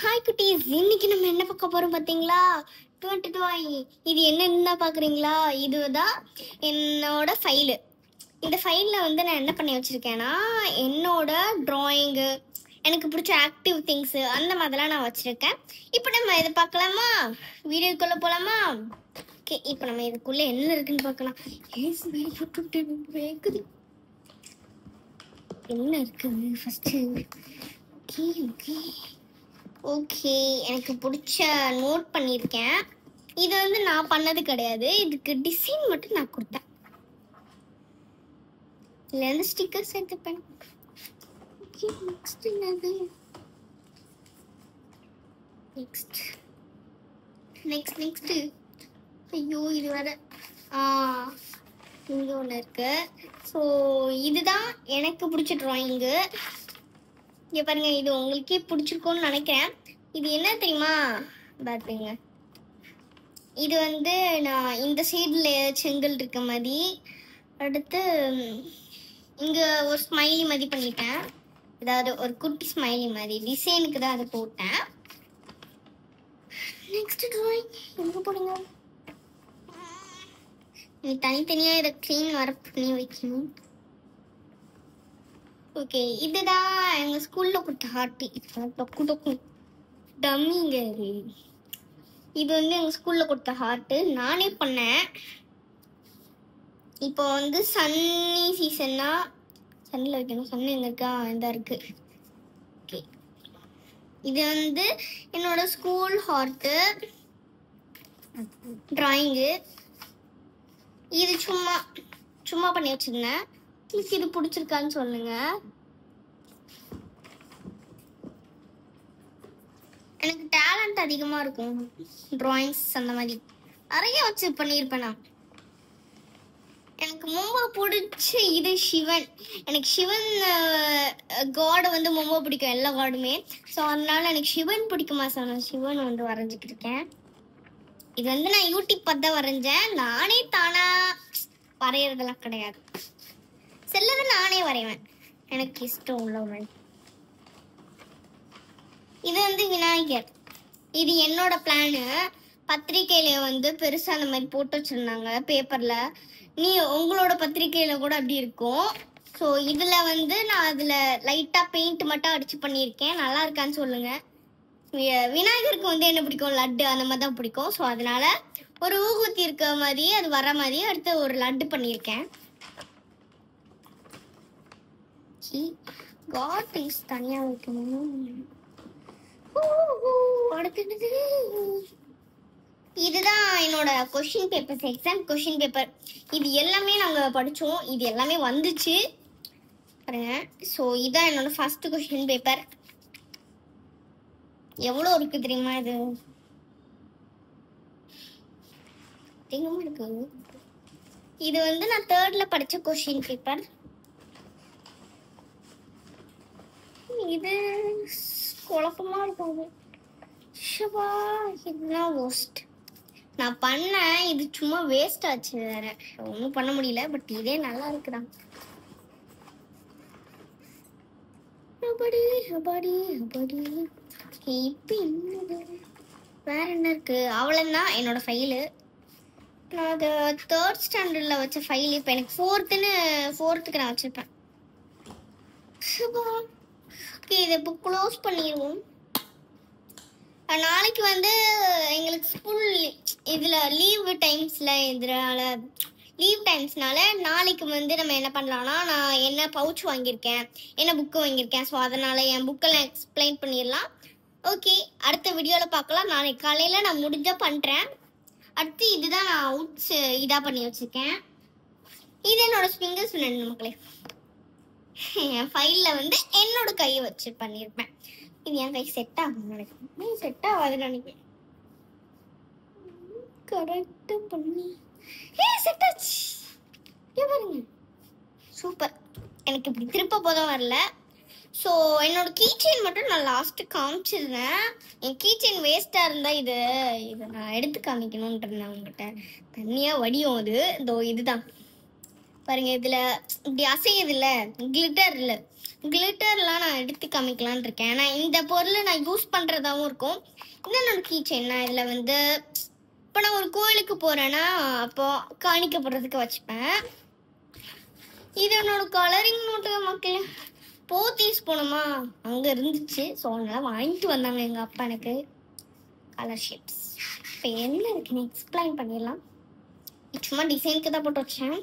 Hi குட்டீஸ், இன்னைக்கு நம்ம என்ன பார்க்க போறோம் பார்த்தீங்களா? 22 இது என்னன்னு பார்க்குறீங்களா? இதுதான் என்னோட ஃபைலு. இந்த ஃபைலில் வந்து நான் என்ன பண்ணி வச்சுருக்கேன்னா, என்னோட ட்ராயிங்கு, எனக்கு பிடிச்ச ஆக்டிவ் திங்ஸு அந்த மாதிரிலாம் நான் வச்சுருக்கேன். இப்போ நம்ம இதை பார்க்கலாமா? வீடியோக்குள்ளே போகலாமா? ஓகே, இப்போ நம்ம இதுக்குள்ளே என்ன இருக்குன்னு பார்க்கலாம். கேக்குது என்ன இருக்குது ஃபஸ்ட்டு? ஓகே ஓகே ஓகே, எனக்கு பிடிச்ச நோட் பண்ணியிருக்கேன். இது வந்து நான் பண்ணது கிடையாது, இதுக்கு டிசைன் மட்டும் நான் கொடுத்தேன். இதுலேருந்து ஸ்டிக்கர்ஸ் எடுத்துப்பேன். ஓகே, நெக்ஸ்ட் என்னது? நெக்ஸ்ட் ஐயோ, இது வேற இங்கே ஒன்று இருக்கு. ஸோ இதுதான் எனக்கு பிடிச்ச ட்ராயிங்கு. இங்கே பாருங்க, இது உங்களுக்கே பிடிச்சிருக்கோன்னு நினைக்கிறேன். இது என்ன தெரியுமா? பார்த்துங்க, இது வந்து நான் இந்த சைடில் செங்கல் இருக்க மாதிரி, அடுத்து இங்கே ஒரு ஸ்மைலி மாதிரி பண்ணிட்டேன். ஏதாவது ஒரு குட்டி ஸ்மைலி மாதிரி டிசைனுக்கு தான் அதை போட்டேன். நெக்ஸ்ட் ட்ராயிங் எங்கே போடுங்க? தனித்தனியாக இதை க்ளீன் வர பண்ணி வைக்கணும். ஓகே, இதுதான் எங்கள் ஸ்கூலில் கொடுத்த ஹார்ட்டு. டொக்கு டொக்கு டம்மிங்க. இது வந்து எங்கள் ஸ்கூலில் கொடுத்த ஹார்ட்டு, நானே பண்ணேன். இப்போ வந்து சன்னி சீசன்னா சன்னில் வைக்கணும். சன்னு எங்கே இருக்கா? இந்த இருக்கு. ஓகே, இது வந்து என்னோட ஸ்கூல் ஹார்ட்டு ட்ராயிங்கு. இது சும்மா பண்ணி வச்சுருந்தேன். ப்ளீஸ் இது பிடிச்சிருக்கான்னு சொல்லுங்க. எனக்கு டேலண்ட் அதிகமாக இருக்கும், ட்ராயிங்ஸ் அந்த மாதிரி நிறைய வச்சு பண்ணியிருப்பேன் நான். எனக்கு ரொம்ப பிடிச்ச இது சிவன். எனக்கு சிவன் காடை வந்து ரொம்ப பிடிக்கும், எல்லா காடுமே. ஸோ அதனால எனக்கு சிவன் பிடிக்குமா சார், நான் சிவன் வந்து வரைஞ்சிக்கிட்டு இருக்கேன். இது வந்து நான் யூடியூப் பார்த்து தான் வரைஞ்சேன், நானே தானா வரைகிறதெல்லாம் கிடையாது. சிலது நானே வரைவேன், எனக்கு இஷ்டம் உள்ளவன். இது வந்து விநாயகர். இது என்னோட பிளானு. பத்திரிக்கையில வந்து பெருசா அந்த மாதிரி போட்டு வச்சிருந்தாங்க பேப்பர்ல. உங்களோட பத்திரிக்கையில கூட அப்படி இருக்கும். ஸோ இதுல வந்து நான் அதுல லைட்டா பெயிண்ட் மட்டும் அடிச்சு பண்ணியிருக்கேன். நல்லா இருக்கான்னு சொல்லுங்க. விநாயகருக்கு வந்து என்ன பிடிக்கும்? லட்டு அந்த மாதிரி தான் பிடிக்கும். ஸோ அதனால ஒரு ஊகுத்தி இருக்க மாதிரி அது வர மாதிரி அடுத்து ஒரு லட்டு பண்ணியிருக்கேன். காட் திங்ஸ் தனியா வைக்கணும். அடுத்தது இதுதான் என்னோட question papers, exam question paper. இது எல்லாமே நாங்கள் படித்தோம், இது எல்லாமே வந்துச்சு பாருங்க. ஸோ இதுதான் என்னோட ஃபர்ஸ்ட் கொஸ்டின் பேப்பர். எவ்வளோ இருக்கு தெரியுமா? இது அதிகமாக இருக்கு. இது வந்து நான் 3rd படித்த கொஸ்டின் பேப்பர். இது குழப்பமா இருக்கும். இதுதான் வேஸ்ட் நான் பண்ணேன். இது சும்மா வேஸ்ட் ஆச்சு, வேற ஒன்றும் பண்ண முடியல. பட் இதே நல்லா இருக்குதான். வேற என்ன இருக்கு? அவ்வளோதான் என்னோட ஃபைலு. நான் அதை 3rd ஸ்டாண்டர்டில் வச்ச ஃபைல் இப்போ எனக்கு 4th நான் வச்சிருப்பேன். ஓகே, இதை இப்போ க்ளோஸ் பண்ணிடுவோம். நாளைக்கு வந்து எங்களுக்கு ஸ்கூல் இதில் லீவு டைம்ஸ்னால நாளைக்கு வந்து நம்ம என்ன பண்ணலாம்னா, நான் என்ன பவுச் வாங்கியிருக்கேன், என்ன புக்கு வாங்கியிருக்கேன். ஸோ அதனால் என் புக்கெல்லாம் எக்ஸ்பிளைன் பண்ணிடலாம். ஓகே, அடுத்த வீடியோவில் பார்க்கலாம். நாளைக்கு காலையில் நான் முடிஞ்சால் பண்ணுறேன். அடுத்து இதுதான் நான் அவுட்ஸ் இதாக பண்ணி வச்சுருக்கேன். இது என்னோட ஃபிங்கர்ஸ் மக்களே. என் ஃபைலில் வந்து என்னோட கையை வச்சு பண்ணியிருப்பேன். இது என் கை செட் ஆகும் நினைக்கிறேன். செட் ஆகாது நினைக்கிறேன். கரெக்டாக பண்ணி செட் ஆச்சு. பாருங்க, சூப்பர். எனக்கு இப்படி திருப்ப போதும் வரல. ஸோ என்னோட கீச்செயின் மட்டும் நான் லாஸ்ட்டு காமிச்சிருந்தேன். என் கீச்செயின் வேஸ்ட்டாக இருந்தால் இதை நான் எடுத்து காமிக்கணும்னு இருந்தேன் உங்ககிட்ட. தனியாக வடியும் அது. இதோ இதுதான் பாருங்க இதுல இப்படி அசையுது இல்ல, கிளிட்டர் இல்ல, கிளிட்டர்லாம் நான் எடுத்து காமிக்கலான்னு இருக்கேன். ஏன்னா இந்த பொருளை நான் யூஸ் பண்றதாவும் இருக்கும். இன்னொன்று கீ செயின் நான் இதுல வந்து இப்போ நான் ஒரு கோயிலுக்கு போறேன்னா அப்போ காணிக்கப்படுறதுக்கு வச்சுப்பேன். இது என்னோட கலரிங் நோட்டு மக்கள். போத்தீஸ் போனோமா அங்க இருந்துச்சு, ஸோ அதனால வாங்கிட்டு வந்தாங்க எங்க அப்பா எனக்கு கலர் ஷீட்ஸ். இப்போ என்ன இருக்குன்னு எக்ஸ்பிளைன் பண்ணிடலாம். சும்மா டிசைனுக்கு தான் போட்டு வச்சேன்.